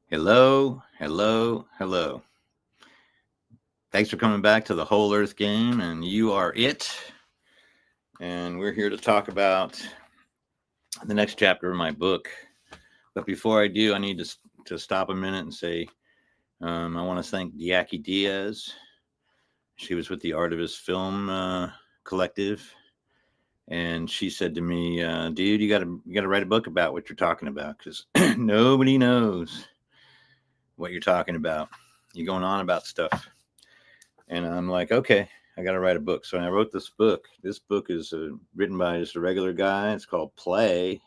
Hello, hello, hello. Thanks for coming back to the Whole Earth Game, and you are it. And we're here to talk about the next chapter of my book. But before I do, I need to stop a minute and say I want to thank Diaki Diaz. She was with the Artivist Film Collective, and she said to me, "Dude, you gotta write a book about what you're talking about because nobody knows what you're talking about. You're going on about stuff." And I'm like, okay, I got to write a book. So I wrote this book. This book is written by just a regular guy. It's called Play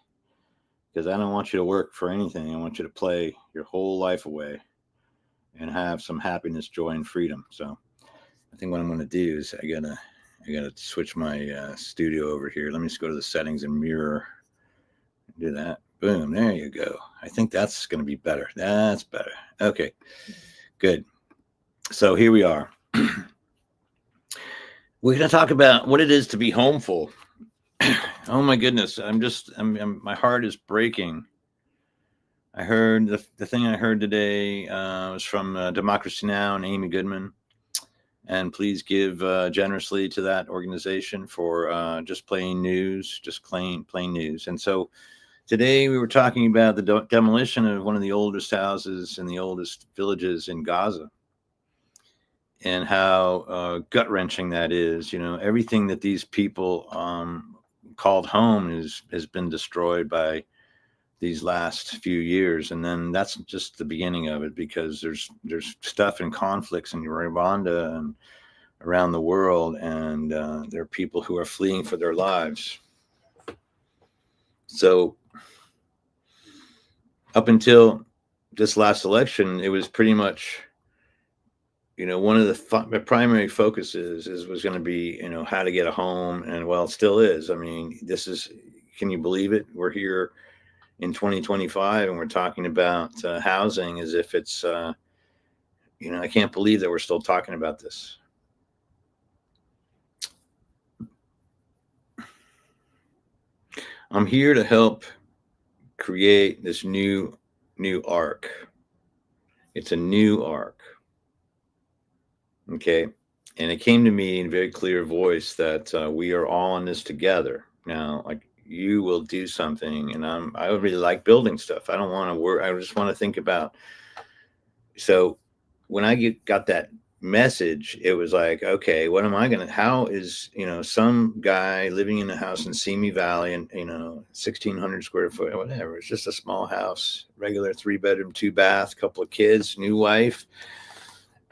because I don't want you to work for anything. I want you to play your whole life away and have some happiness, joy, and freedom. So I think what I'm going to do is I gotta switch my studio over here. Let me just go to the settings and mirror. Do that. Boom. There you go. I think that's going to be better. That's better. Okay. Good. So here we are. We're going to talk about what it is to be homeful. Oh my goodness, my heart is breaking. I heard the thing I heard today was from Democracy Now! And Amy Goodman. And please give generously to that organization for just plain news, just plain news. And so today we were talking about the demolition of one of the oldest houses in the oldest villages in Gaza, and how gut wrenching that is. Everything that these people called home has been destroyed by these last few years, and then that's just the beginning of it, because there's stuff and conflicts in Rwanda and around the world, and there are people who are fleeing for their lives. So up until this last election, it was pretty much, one of the primary focuses was going to be, how to get a home, and well, it still is. I mean, can you believe it? We're here in 2025, and we're talking about housing as if it's, I can't believe that we're still talking about this. I'm here to help create this new arc. It's a new arc. Okay. And it came to me in very clear voice that we are all in this together. Now, like, you will do something, and I really like building stuff. I don't want to work. I just want to think about. So when I got that message, it was like, okay, what am I going to, how is, some guy living in a house in Simi Valley, and, 1,600 square foot, whatever. It's just a small house, regular 3-bedroom, 2-bath, couple of kids, new wife.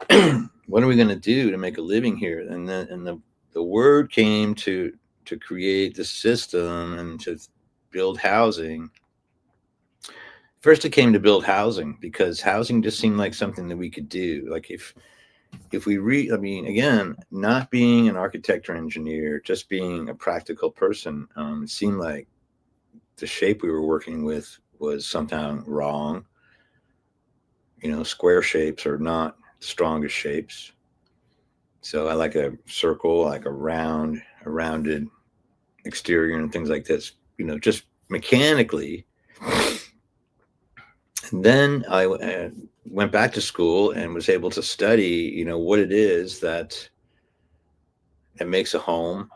What are we going to do to make a living here? And the word came to create the system and to build housing. First, it came to build housing because housing just seemed like something that we could do. Like if we I mean, again, not being an architect or engineer, just being a practical person, it seemed like the shape we were working with was somehow wrong. Square shapes are not the strongest shapes. So I like a circle, I like a rounded exterior and things like this, just mechanically. And then I went back to school and was able to study, what it is that makes a home.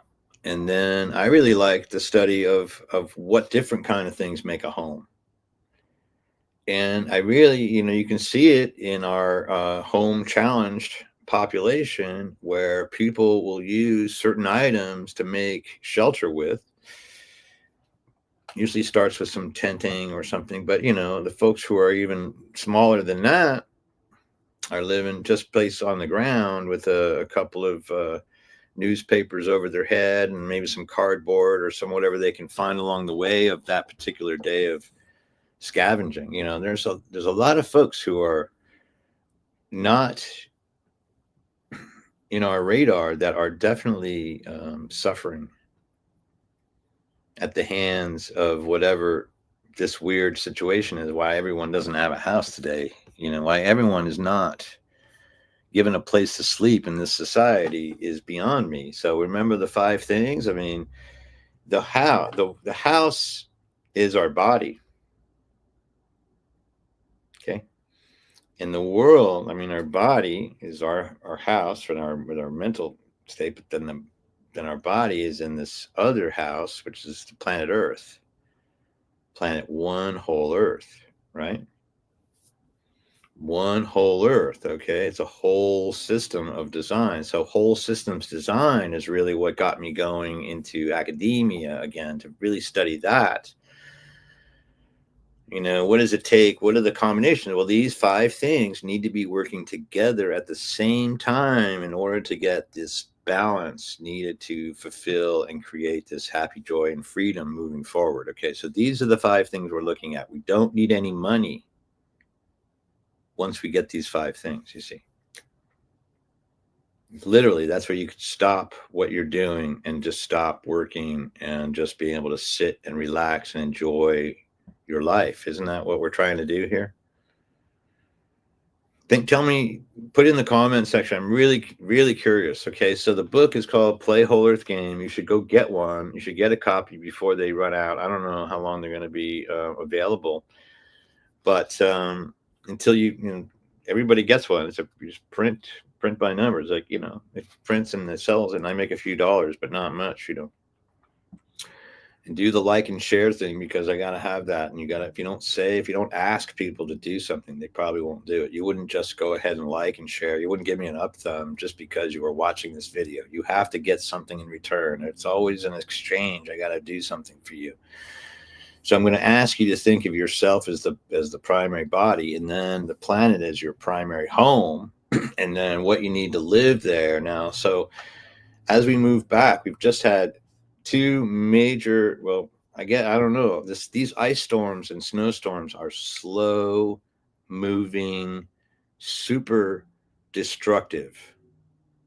And then I really liked the study of what different kind of things make a home. And I really, you can see it in our home challenged population, where people will use certain items to make shelter with. Usually starts with some tenting or something, but the folks who are even smaller than that are living just placed on the ground with a couple of newspapers over their head and maybe some cardboard or some whatever they can find along the way of that particular day of scavenging. There's a lot of folks who are not in our radar that are definitely suffering at the hands of whatever this weird situation is. Why everyone doesn't have a house today, why everyone is not given a place to sleep in this society is beyond me. So remember the 5 things. I mean, the house is our body. Okay. in the world, I mean, our body is our house with our mental state, but then our body is in this other house, which is the planet Earth, planet one whole Earth, right? One whole Earth. Okay, it's a whole system of design. So whole systems design is really what got me going into academia again, to really study that. What does it take? What are the combinations? Well, these 5 things need to be working together at the same time in order to get this balance needed to fulfill and create this happy, joy, and freedom moving forward. Okay, so these are the 5 things we're looking at. We don't need any money once we get these 5 things, you see. Literally, that's where you could stop what you're doing and just stop working and just being able to sit and relax and enjoy your life. Isn't that what we're trying to do here? Tell me, put in the comment section. I'm really, really curious. Okay, so the book is called Play Whole Earth Game. You should go get one. You should get a copy before they run out. I don't know how long they're going to be available, but until everybody gets one. It's you just print by numbers. Like, it prints and it sells, and I make a few dollars, but not much. And do the like and share thing, because I got to have that. And if you don't ask people to do something, they probably won't do it. You wouldn't just go ahead and like and share. You wouldn't give me an up thumb just because you were watching this video. You have to get something in return. It's always an exchange. I got to do something for you. So I'm going to ask you to think of yourself as the primary body, and then the planet as your primary home, and then what you need to live there now. So as we move back, we've just had 2 major, well, I don't know, these ice storms and snowstorms are slow moving, super destructive.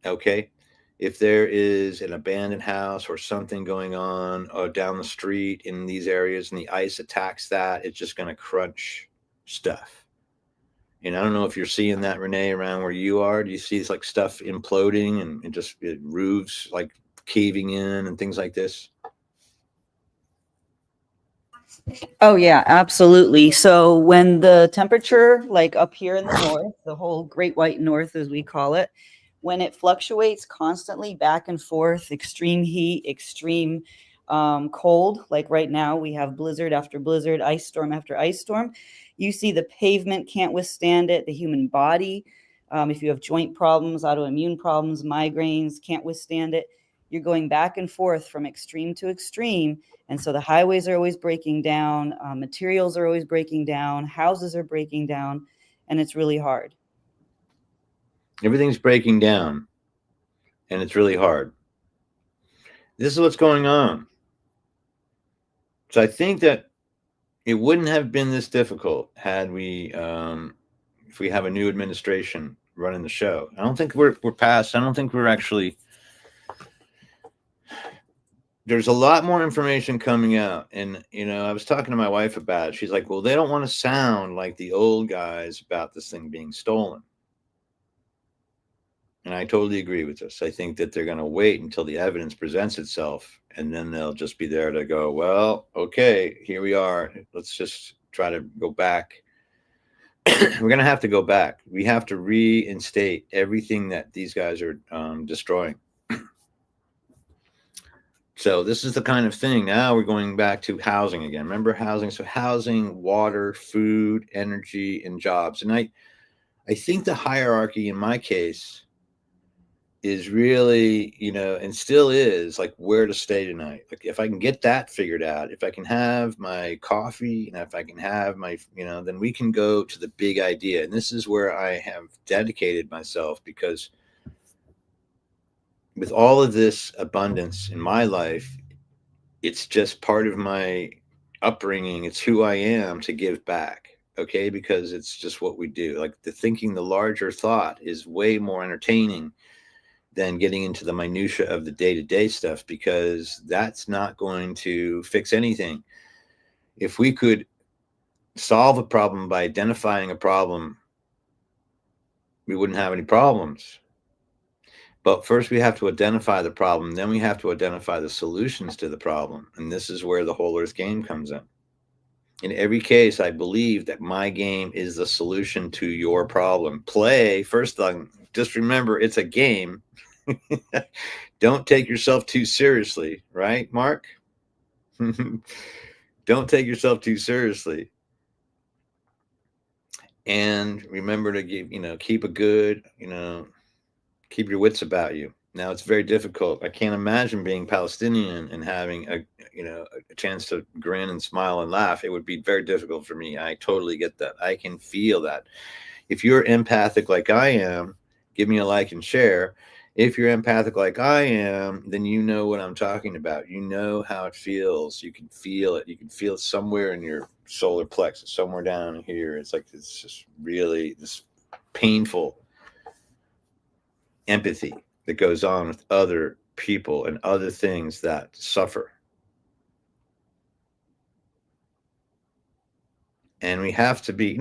Okay, if there is an abandoned house or something going on down the street in these areas and the ice attacks that, it's just going to crunch stuff. And I don't know if you're seeing that, Renee, around where you are. Do you see like stuff imploding and roofs like caving in and things like this? Oh yeah, absolutely. So when the temperature, like up here in the north, the whole Great White North as we call it, when it fluctuates constantly back and forth, extreme heat, extreme cold, like right now we have blizzard after blizzard, ice storm after ice storm, you see the pavement can't withstand it. The human body, if you have joint problems, autoimmune problems, migraines, can't withstand it. You're going back and forth from extreme to extreme. And so the highways are always breaking down, materials are always breaking down, houses are breaking down, and it's really hard. Everything's breaking down, and it's really hard. This is what's going on. So I think that it wouldn't have been this difficult had we, if we have a new administration running the show. I don't think we're past. I don't think we're actually. There's a lot more information coming out, and I was talking to my wife about it. She's like, "Well, they don't want to sound like the old guys about this thing being stolen." And I totally agree with this. I think that they're going to wait until the evidence presents itself, and then they'll just be there to go, well, okay, here we are. Let's just try to go back. We're going to have to go back. We have to reinstate everything that these guys are destroying. So this is the kind of thing. Now we're going back to housing again. Remember housing? So housing, water, food, energy, and jobs. And I think the hierarchy in my case is really, and still is, like, where to stay tonight. Like, if I can get that figured out, if I can have my coffee, and if I can have my, then we can go to the big idea. And this is where I have dedicated myself, because with all of this abundance in my life, it's just part of my upbringing. It's who I am to give back. Okay. Because it's just what we do. Like, the larger thought is way more entertaining than getting into the minutia of the day-to-day stuff, because that's not going to fix anything. If we could solve a problem by identifying a problem, we wouldn't have any problems. But first we have to identify the problem, then we have to identify the solutions to the problem. And this is where the whole earth game comes in. In every case, I believe that my game is the solution to your problem. Play, first thing, just remember it's a game. Don't take yourself too seriously, right, Mark? Don't take yourself too seriously. And remember to keep a good, keep your wits about you. Now it's very difficult. I can't imagine being Palestinian and having a chance to grin and smile and laugh. It would be very difficult for me. I totally get that. I can feel that. If you're empathic like I am, give me a like and share. If you're empathic like I am, then you know what I'm talking about. You know how it feels. You can feel it. You can feel it somewhere in your solar plexus, somewhere down here. It's like it's just really this painful empathy that goes on with other people and other things that suffer. And we have to be,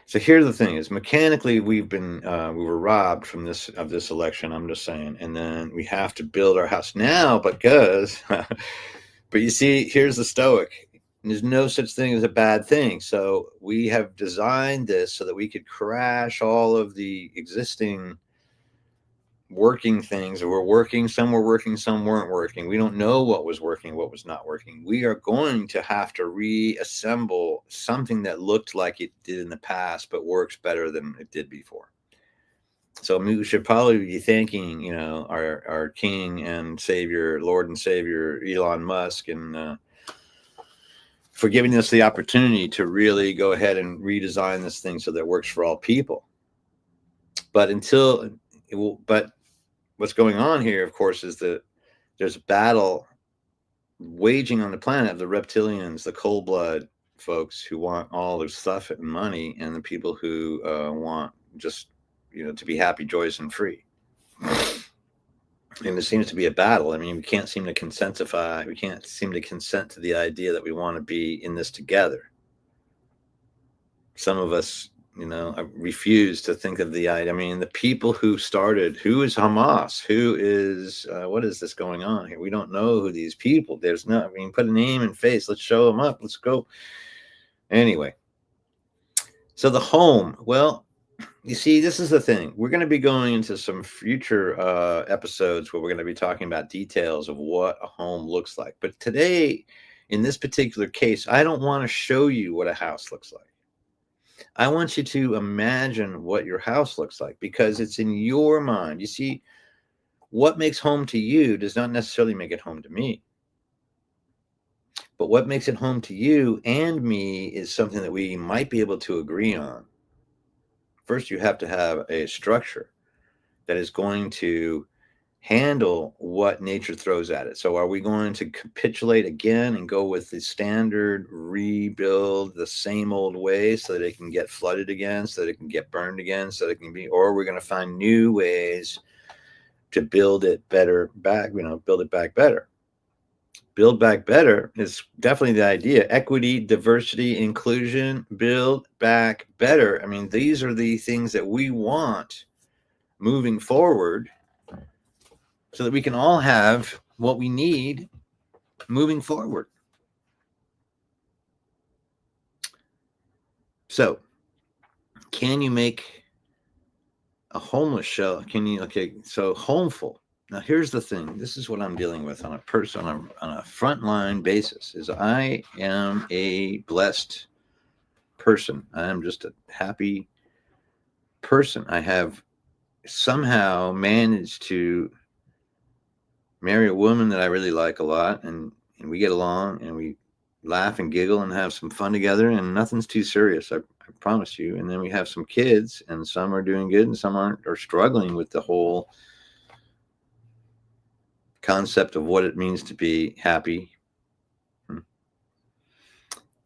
So here's the thing: is mechanically we were robbed from this election. I'm just saying, and then we have to build our house now because, but you see, here's the stoic. There's no such thing as a bad thing. So we have designed this so that we could crash all of the existing working things that were working. Some were working, some weren't working. We don't know what was working, what was not working. We are going to have to reassemble something that looked like it did in the past, but works better than it did before. So we should probably be thanking, our king and savior, Lord and Savior, Elon Musk, and for giving us the opportunity to really go ahead and redesign this thing so that it works for all people. But what's going on here, of course, is that there's a battle waging on the planet of the reptilians, the cold blood folks who want all their stuff and money, and the people who want just to be happy, joyous, and free. And there seems to be a battle. I mean, we can't seem to consent to the idea that we want to be in this together. Some of us, refuse to think of the idea. I mean, the people who is Hamas? Who is, what is this going on here? We don't know who these people, put a name and face. Let's show them up. Let's go. Anyway. So the home, well, you see, this is the thing. We're going to be going into some future episodes where we're going to be talking about details of what a home looks like. But today, in this particular case, I don't want to show you what a house looks like. I want you to imagine what your house looks like because it's in your mind. You see, what makes home to you does not necessarily make it home to me. But what makes it home to you and me is something that we might be able to agree on. First, you have to have a structure that is going to handle what nature throws at it. So are we going to capitulate again and go with the standard rebuild the same old way so that it can get flooded again, so that it can get burned again, so that it can be, or we're going to find new ways to build it better back, build it back better. Build back better is definitely the idea. Equity, diversity, inclusion, build back better. I mean, these are the things that we want moving forward so that we can all have what we need moving forward. So, can you make a homeless shelter? So Homefull. Now, here's the thing. This is what I'm dealing with on a frontline basis. Is I am a blessed person. I am just a happy person. I have somehow managed to marry a woman that I really like a lot, and we get along, and we laugh and giggle and have some fun together, and nothing's too serious. I promise you. And then we have some kids, and some are doing good, and some are struggling with the whole concept of what it means to be happy. And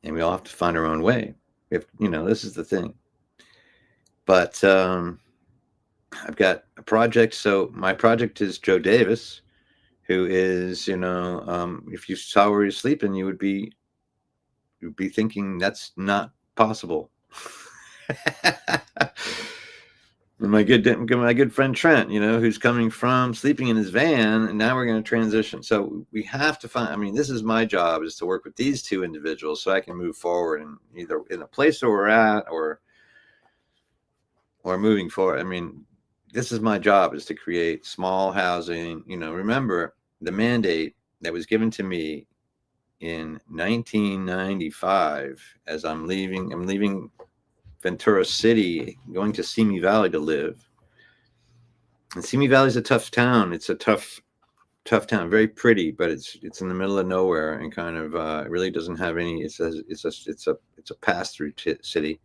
we all have to find our own way. This is the thing. But I've got a project. So my project is Joe Davis, who is, if you saw where he's sleeping, you'd be thinking that's not possible. And my good friend Trent, who's coming from sleeping in his van, and now we're going to transition. So we have to find. I mean, this is my job, is to work with these two individuals so I can move forward, and either in the place that we're at or moving forward. I mean, this is my job, is to create small housing. Remember the mandate that was given to me in 1995 as I'm leaving Ventura City, going to Simi Valley to live. And Simi Valley is a tough town. It's a tough town, very pretty, but it's in the middle of nowhere, and kind of it really doesn't have any. It's a pass through city.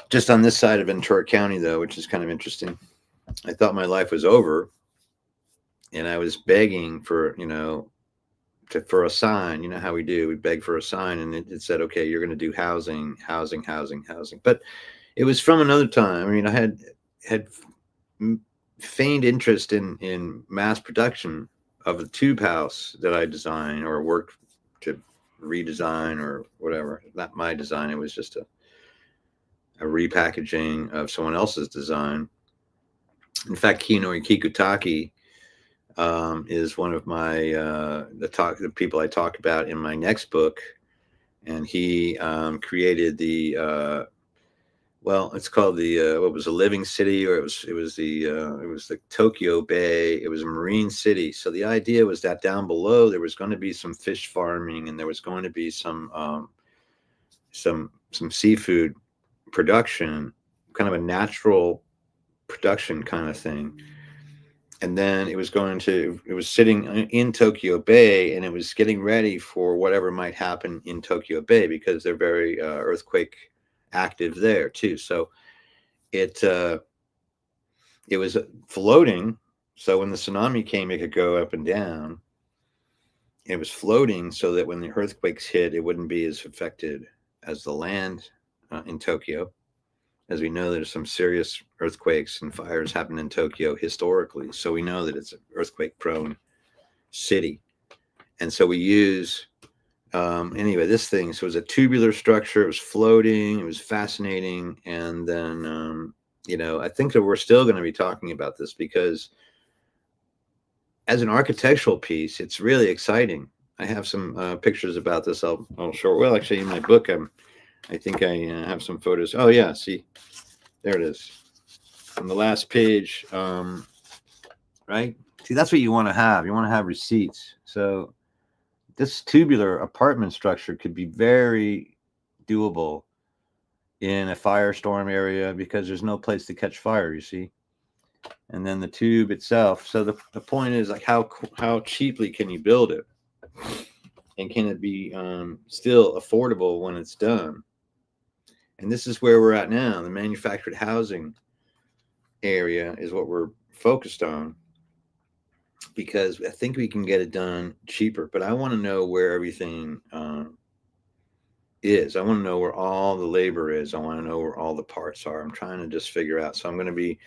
Just on this side of Ventura County, though, which is kind of interesting. I thought my life was over, and I was begging for for a sign. You know how we do. We beg for a sign, and it said, okay, you're going to do housing. But it was from another time. I mean, I had feigned interest in mass production of a tube house that I designed or worked to redesign or whatever. Not my design. It was just a repackaging of someone else's design. In fact, Kinori Kikutaki is one of my the people I talk about in my next book, and he created the it's called the what was a living city, or it was the Tokyo Bay. It was a marine city. So the idea was that down below there was going to be some fish farming, and there was going to be some seafood production, kind of a natural production kind of thing. And then it was sitting in Tokyo Bay, and it was getting ready for whatever might happen in Tokyo Bay, because they're very earthquake active there too. So it was floating. So when the tsunami came, it could go up and down. It was floating so that when the earthquakes hit, it wouldn't be as affected as the land in Tokyo. As we know, there's some serious earthquakes and fires happen in Tokyo historically. So we know that it's an earthquake-prone city. And so we use, anyway, this thing, so it was a tubular structure. It was floating. It was fascinating. And then, I think that we're still going to be talking about this, because as an architectural piece, it's really exciting. I have some pictures about this. I'll show. Well, actually, in my book, I think I have some photos. Oh yeah, see, there it is on the last page. Right? See, that's what you want to have. You want to have receipts. So this tubular apartment structure could be very doable in a firestorm area, because there's no place to catch fire, you see. And then the tube itself. So the point is, like, how cheaply can you build it? And can it be still affordable when it's done? And this is where we're at now. The manufactured housing area is what we're focused on, because I think we can get it done cheaper. But I want to know where everything is. I want to know where all the labor is. I want to know where all the parts are. I'm trying to just figure out. So I'm going to be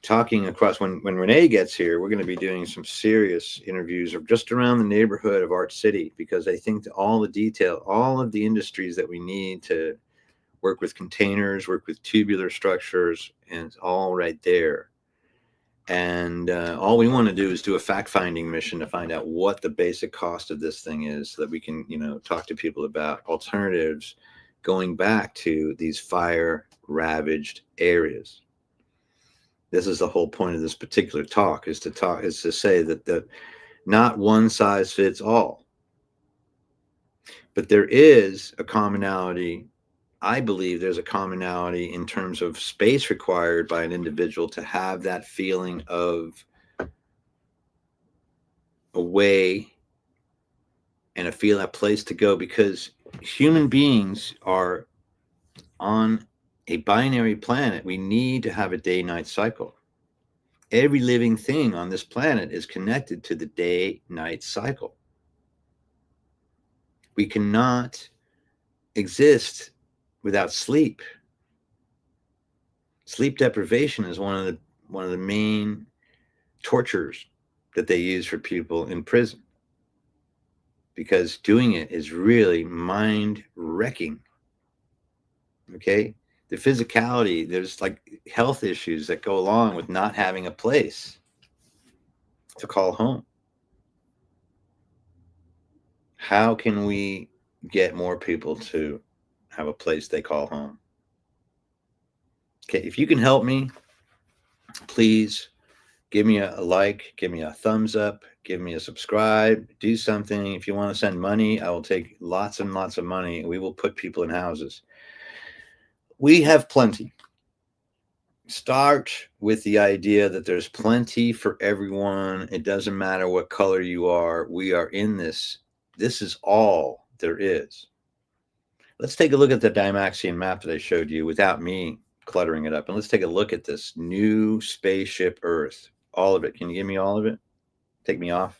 talking across. When Renee gets here, we're going to be doing some serious interviews of just around the neighborhood of Art City, because I think that all of the industries that we need to work with containers, work with tubular structures, and it's all right there. And all we want to do is do a fact-finding mission to find out what the basic cost of this thing is, so that we can, talk to people about alternatives going back to these fire-ravaged areas. This is the whole point of this particular talk, is to say that not one size fits all, but there is a commonality. I believe there's a commonality in terms of space required by an individual to have that feeling of a way and a place to go, because human beings are on a binary planet. We need to have a day-night cycle. Every living thing on this planet is connected to the day-night cycle. We cannot exist without sleep. Sleep deprivation is one of the main tortures that they use for people in prison, because doing it is really mind-wrecking. Okay? the physicality. There's like health issues that go along with not having a place to call home. How can we get more people to have a place they call home? Okay, if you can help me, please give me a like, give me a thumbs up, give me a subscribe, do something. If you want to send money, I will take lots and lots of money, and we will put people in houses. We have plenty. Start with the idea that there's plenty for everyone. It doesn't matter what color you are. We are in this. This is all there is. Let's take a look at the Dymaxion map that I showed you without me cluttering it up. And let's take a look at this new spaceship Earth. All of it. Can you give me all of it? Take me off.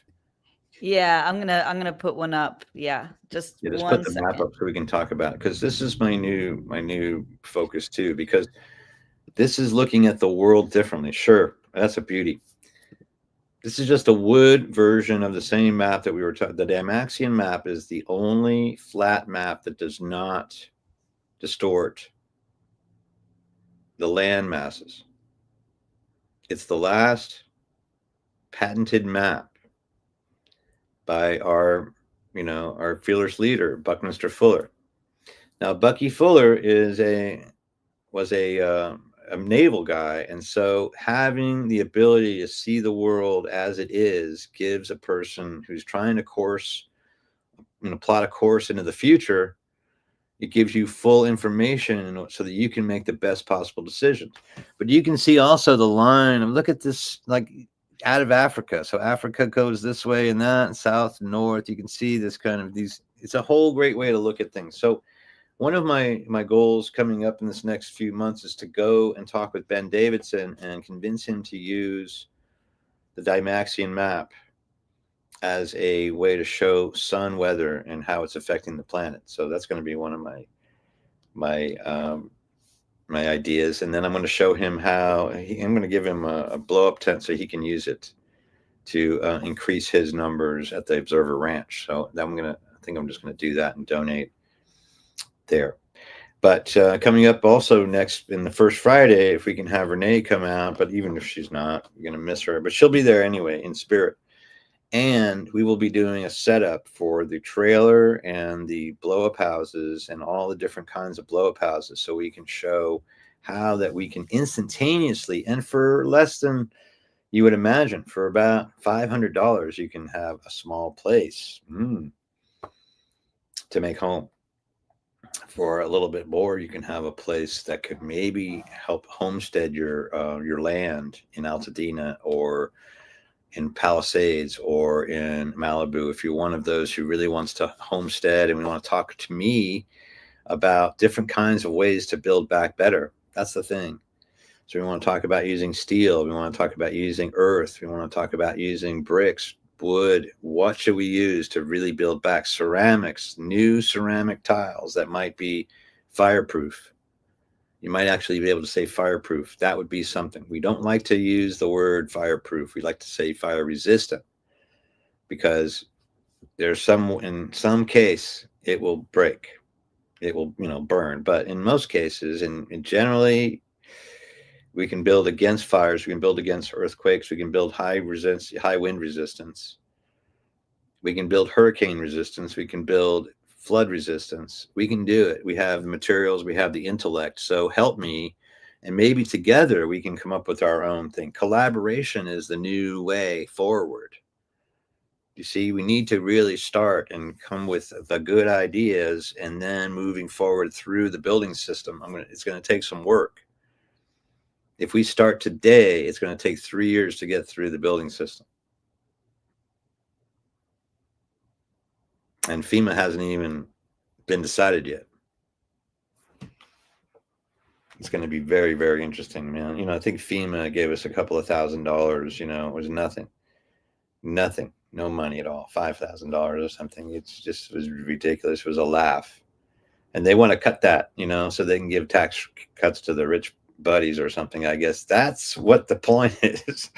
Yeah, I'm gonna put one up. Yeah, just Put the second. map up so we can talk about it, because this is my new focus too, because this is looking at the world differently. Sure, that's a beauty. This is just a wood version of the same map that we were talking. The Dymaxion map is the only flat map that does not distort the land masses. It's the last patented map by our fearless leader, Buckminster Fuller. Now, Bucky Fuller was a naval guy, and so having the ability to see the world as it is gives a person who's trying to plot a course into the future. It gives you full information so that you can make the best possible decisions. But you can see also the line of, look at this, like out of Africa. So Africa goes this way and that, and south and north. You can see this kind of it's a whole great way to look at things. So one of my goals coming up in this next few months is to go and talk with Ben Davidson and convince him to use the Dymaxion map as a way to show sun weather and how it's affecting the planet. So that's going to be one of my ideas. And then I'm going to show him how I'm going to give him a blow up tent so he can use it to increase his numbers at the Observer Ranch. So I think I'm just going to do that and donate there. But coming up also next in the first Friday, if we can have Renee come out, but even if she's not, we're going to miss her, but she'll be there anyway in spirit. And we will be doing a setup for the trailer and the blow-up houses and all the different kinds of blow-up houses, so we can show how that we can instantaneously, and for less than you would imagine, for about $500, you can have a small place to make home. For a little bit more, you can have a place that could maybe help homestead your land in Altadena or in Palisades or in Malibu. If you're one of those who really wants to homestead and we want to talk to me about different kinds of ways to build back better, that's the thing. So we want to talk about using steel. We want to talk about using earth. We want to talk about using bricks, wood. What should we use to really build back? Ceramics, new ceramic tiles that might be fireproof. You might actually be able to say fireproof. That would be something. We don't like to use the word fireproof. We like to say fire resistant, because in some case it will break. It will, burn. But in most cases, and generally, we can build against fires. We can build against earthquakes. We can build high wind resistance. We can build hurricane resistance. We can build flood resistance. We can do it. We have the materials. We have the intellect. So help me, and maybe together we can come up with our own thing. Collaboration is the new way forward. You see, we need to really start and come with the good ideas, and then moving forward through the building system. It's going to take some work. If we start today, it's going to take 3 years to get through the building system. And FEMA hasn't even been decided yet. It's going to be very, very interesting, man. I think FEMA gave us a couple of $1,000, it was nothing, no money at all, $5,000 or something. It was ridiculous. It was a laugh. And they want to cut that, so they can give tax cuts to the rich buddies or something. I guess that's what the point is.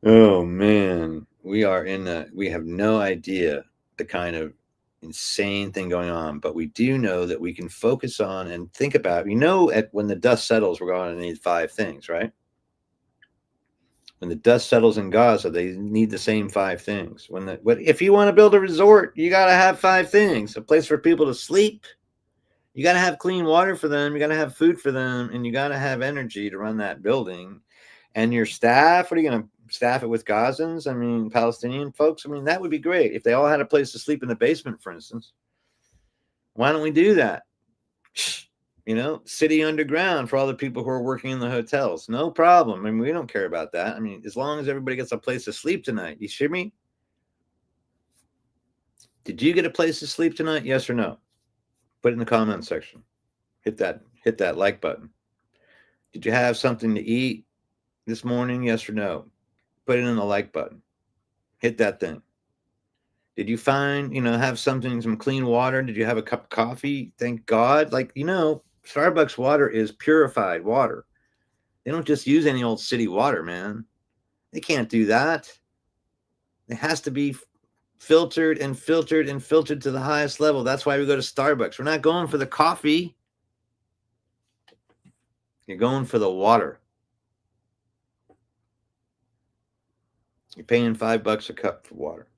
Oh man, we have no idea the kind of insane thing going on. But we do know that we can focus on and think about, when the dust settles, we're going to need 5 things, right? When the dust settles in Gaza, they need the same 5 things. If you want to build a resort, you got to have 5 things: a place for people to sleep, you got to have clean water for them, you got to have food for them, and you got to have energy to run that building. And your staff, what are you going to staff it with? Gazans? I mean, Palestinian folks? I mean, that would be great if they all had a place to sleep in the basement, for instance. Why don't we do that? City underground for all the people who are working in the hotels. No problem. I mean, we don't care about that. I mean, as long as everybody gets a place to sleep tonight. You hear me? Did you get a place to sleep tonight? Yes or no? Put it in the comment section. Hit that like button. Did you have something to eat this morning? Yes or no? Put it in the like button. Hit that thing. Did you find, have some clean water? Did you have a cup of coffee? Thank God. Starbucks water is purified water. They don't just use any old city water, man. They can't do that. It has to be filtered and filtered and filtered to the highest level. That's why we go to Starbucks. We're not going for the coffee. You're going for the water. You're paying $5 a cup for water.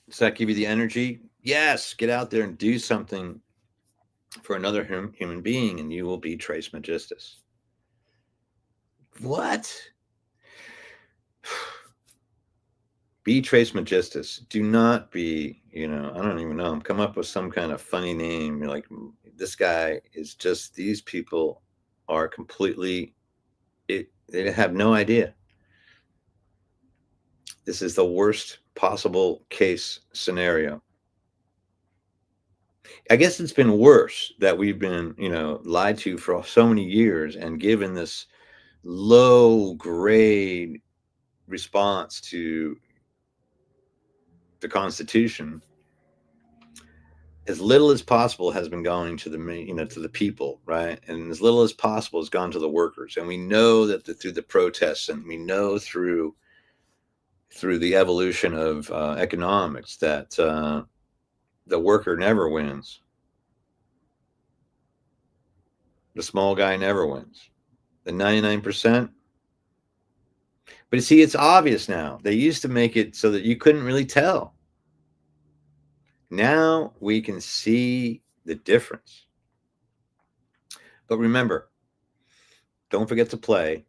Does that give you the energy? Yes. Get out there and do something for another human being, and you will be Tres Magistus. What? Be Tres Magistus. Do not be, I don't even know. Come up with some kind of funny name. You're like, this guy is just, these people are completely, they have no idea. This is the worst possible case scenario. I guess it's been worse that we've been, lied to for so many years and given this low grade response to the Constitution. As little as possible has been going to the people, right? And as little as possible has gone to the workers. And we know that through the protests, and we know through the evolution of economics, that the worker never wins. The small guy never wins. The 99%. But you see, it's obvious now. They used to make it so that you couldn't really tell. Now we can see the difference. But remember, don't forget to play.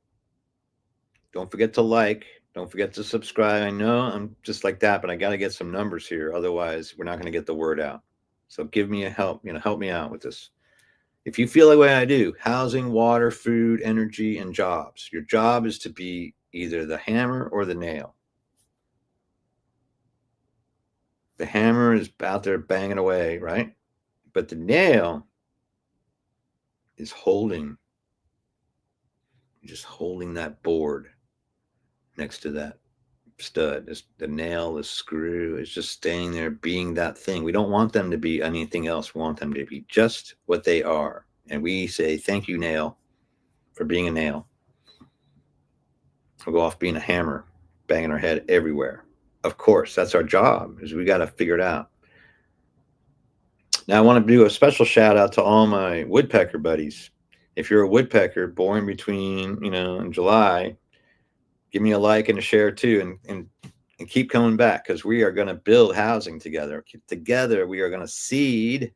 Don't forget to like. Don't forget to subscribe. I know I'm just like that, but I got to get some numbers here. Otherwise, we're not going to get the word out. So give me a help. Help me out with this. If you feel the way I do, housing, water, food, energy, and jobs. Your job is to be either the hammer or the nail. The hammer is out there banging away, right? But the nail is just holding that board next to that stud. The nail, the screw is just staying there, being that thing. We don't want them to be anything else. We want them to be just what they are. And we say, thank you, nail, for being a nail. We'll go off being a hammer, banging our head everywhere. Of course, that's our job, is we got to figure it out. Now, I want to do a special shout out to all my woodpecker buddies. If you're a woodpecker born between, in July, give me a like and a share too, and keep coming back, because we are going to build housing together. Together, we are going to seed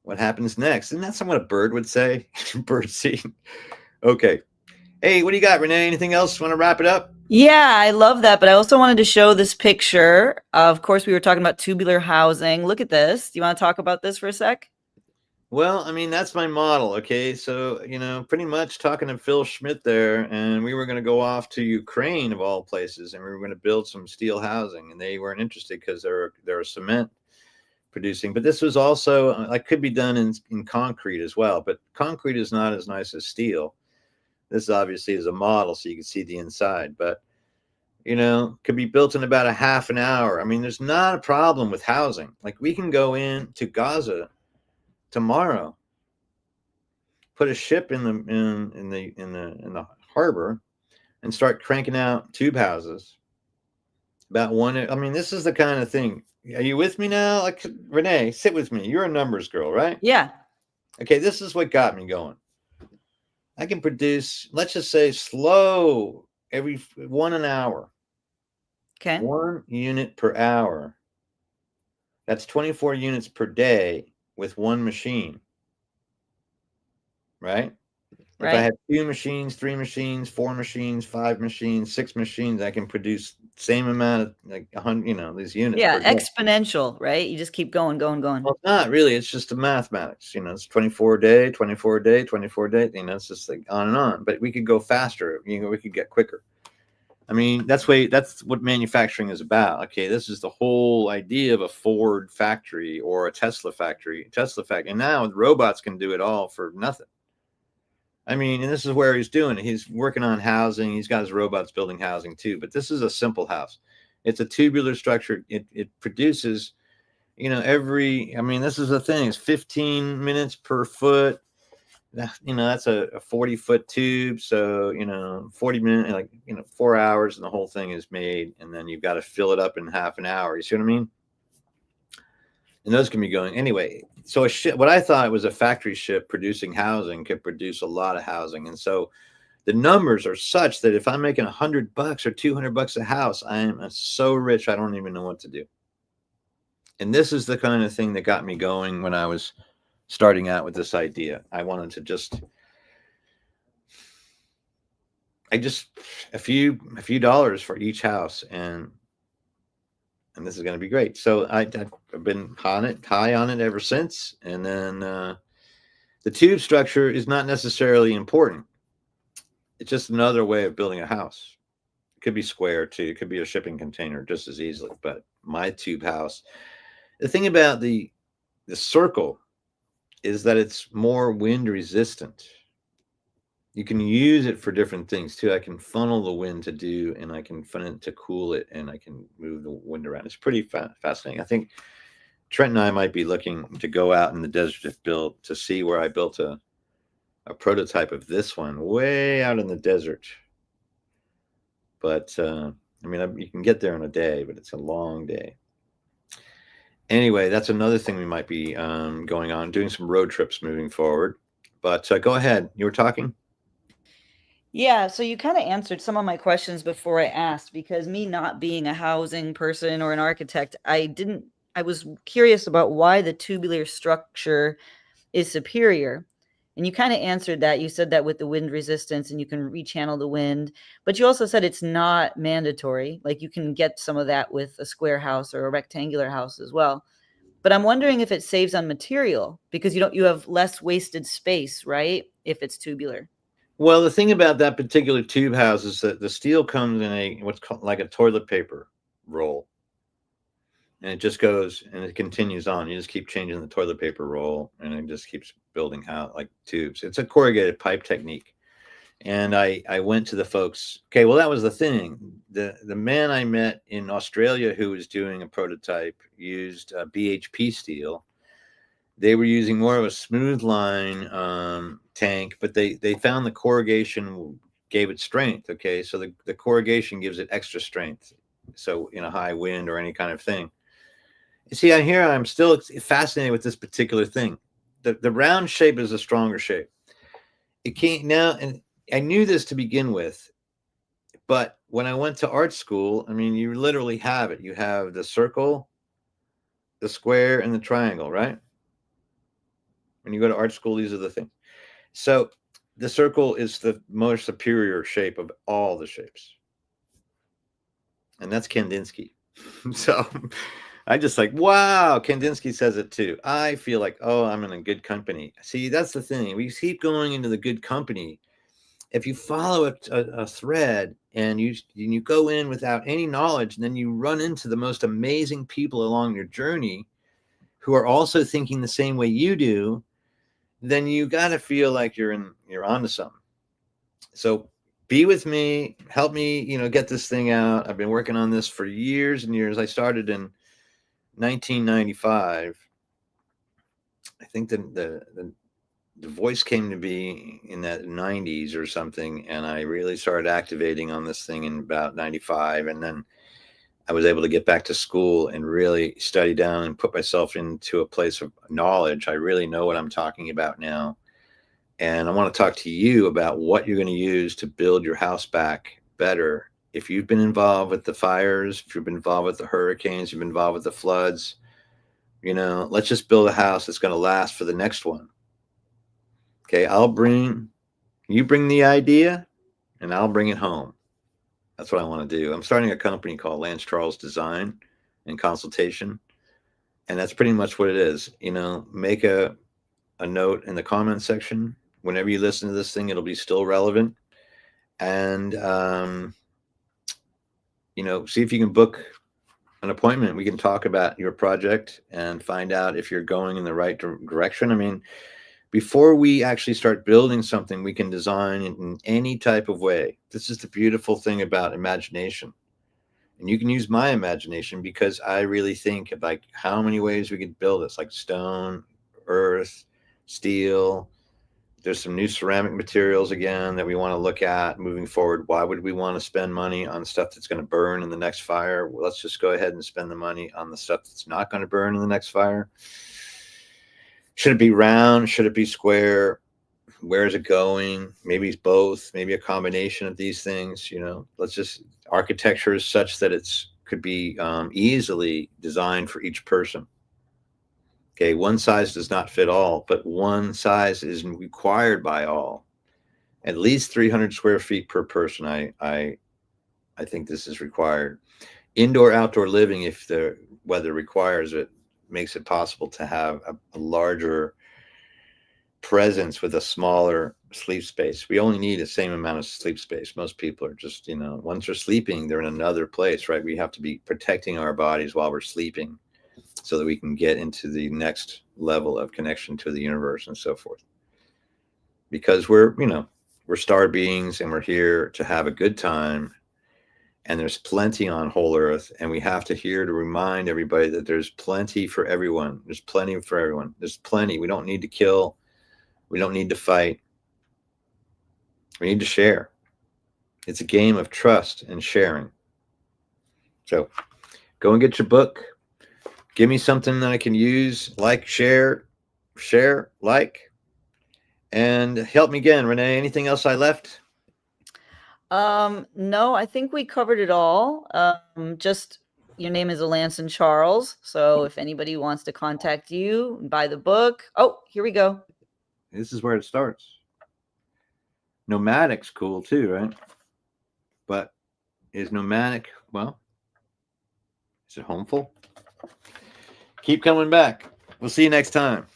what happens next. Isn't that something a bird would say? Bird seed. Okay. Hey, what do you got, Renee? Anything else? Want to wrap it up? Yeah, I love that. But I also wanted to show this picture. Of course, we were talking about tubular housing. Look at this. Do you want to talk about this for a sec? Well, I mean, that's my model. Okay. So, pretty much talking to Phil Schmidt there, and we were going to go off to Ukraine of all places, and we were going to build some steel housing, and they weren't interested because they're cement producing. But this was also, could be done in concrete as well, but concrete is not as nice as steel. This obviously is a model, so you can see the inside, but could be built in about a half an hour. I mean, there's not a problem with housing. Like, we can go in to Gaza tomorrow, put a ship in the harbor, and start cranking out tube houses, About one. I mean, this is the kind of thing. Are you with me now? Like, Renee, sit with me. You're a numbers girl, right? Yeah. Okay, this is what got me going. I can produce, let's just say, slow every 1 hour, Okay. 1 unit per hour. That's 24 units per day with one machine, right? If I Right. had 2 machines, 3 machines, 4 machines, 5 machines, 6 machines, I can produce same amount of like 100, these units Yeah. per day. Exponential, right? You just keep going, going, going. Well, it's not really. It's just the mathematics. It's 24 a day, 24 a day, 24 a day. It's just like on and on. But we could go faster. We could get quicker. I mean, that's what manufacturing is about. Okay, this is the whole idea of a Ford factory or a Tesla factory. And now robots can do it all for nothing. I mean, and this is where he's doing it. He's working on housing. He's got his robots building housing too. But this is a simple house. It's a tubular structure. It produces, I mean, this is the thing. It's 15 minutes per foot. That's a 40-foot tube. So, 40 minutes, like, 4 hours and the whole thing is made. And then you've got to fill it up in half an hour. You see what I mean? And those can be going anyway. So what I thought was a factory ship producing housing could produce a lot of housing. And so the numbers are such that if I'm making $100 or $200 a house, I am so rich, I don't even know what to do. And this is the kind of thing that got me going when I was starting out with this idea. I wanted to a few dollars for each house, and this is going to be great. So I've been high on it ever since. And then the tube structure is not necessarily important. It's just another way of building a house. It could be square too. It could be a shipping container just as easily. But my tube house, the thing about the circle is that it's more wind resistant. You can use it for different things too. I can funnel the wind and I can funnel it to cool it, and I can move the wind around. It's pretty fascinating. I think Trent and I might be looking to go out in the desert to see where I built a prototype of this one way out in the desert. But I mean, you can get there in a day, but it's a long day. Anyway, that's another thing we might be going on, doing some road trips moving forward. But go ahead. You were talking? Yeah, so you kind of answered some of my questions before I asked, because me not being a housing person or an architect, I was curious about why the tubular structure is superior. And you kind of answered that. You said that with the wind resistance and you can rechannel the wind, but you also said it's not mandatory. Like you can get some of that with a square house or a rectangular house as well. But I'm wondering if it saves on material, because you have less wasted space, right? If it's tubular. Well, the thing about that particular tube house is that the steel comes in what's called like a toilet paper roll, and it just goes and it continues on. You just keep changing the toilet paper roll, and it just keeps building out like tubes. It's a corrugated pipe technique. And I went to the folks. Okay, well, that was the thing. The man I met in Australia who was doing a prototype used BHP steel. They were using more of a smooth line tank, but they found the corrugation gave it strength. Okay, so the corrugation gives it extra strength. So in a high wind or any kind of thing. You see, I'm still fascinated with this particular thing. The round shape is a stronger shape. It can't now, and I knew this to begin with, but when I went to art school, I mean, you literally have it. You have the circle, the square, and the triangle, right? When you go to art school, these are the things. So the circle is the most superior shape of all the shapes. And that's Kandinsky. So I just like, wow, Kandinsky says it too. I feel like, oh, I'm in a good company. See, that's the thing. We keep going into the good company. If you follow a thread and you go in without any knowledge, and then you run into the most amazing people along your journey who are also thinking the same way you do, then you got to feel like you're onto something. So be with me, help me, get this thing out. I've been working on this for years and years. I started in 1995. I think the voice came to be in that 90s or something, and I really started activating on this thing in about 95. And then I was able to get back to school and really study down and put myself into a place of knowledge. I really know what I'm talking about now. And I want to talk to you about what you're going to use to build your house back better. If you've been involved with the fires, if you've been involved with the hurricanes, you've been involved with the floods, let's just build a house that's going to last for the next one. Okay, you bring the idea and I'll bring it home. That's what I want to do. I'm starting a company called Lance Charles Design and Consultation. And that's pretty much what it is. Make a note in the comment section. Whenever you listen to this thing, it'll be still relevant. And, see if you can book an appointment. We can talk about your project and find out if you're going in the right direction. I mean, before we actually start building something, we can design in any type of way. This is the beautiful thing about imagination. And you can use my imagination because I really think of like how many ways we could build this, like stone, earth, steel. There's some new ceramic materials again that we want to look at moving forward. Why would we want to spend money on stuff that's going to burn in the next fire? Well, let's just go ahead and spend the money on the stuff that's not going to burn in the next fire. Should it be round? Should it be square? Where is it going? Maybe it's both, maybe a combination of these things. Architecture is such that could be easily designed for each person. Okay, one size does not fit all, but one size is required by all. At least 300 square feet per person. I think this is required. Indoor, outdoor living, if the weather requires it, makes it possible to have a larger presence with a smaller sleep space. We only need the same amount of sleep space. Most people are just, once they're sleeping, they're in another place, right? We have to be protecting our bodies while we're sleeping so that we can get into the next level of connection to the universe and so forth. Because we're star beings and we're here to have a good time. And there's plenty on whole earth, and we have to remind everybody that there's plenty for everyone. There's plenty for everyone. There's plenty. We don't need to kill. We don't need to fight. We need to share. It's a game of trust and sharing. So go and get your book. Give me something that I can use, like, share, like, and help me again, Renee. Anything else I left? No, I think we covered it all. Just your name is Lance and Charles. So if anybody wants to contact you and buy the book. Oh, here we go. This is where it starts. Nomadic's cool too, right? But is nomadic, is it Homefull? Keep coming back. We'll see you next time.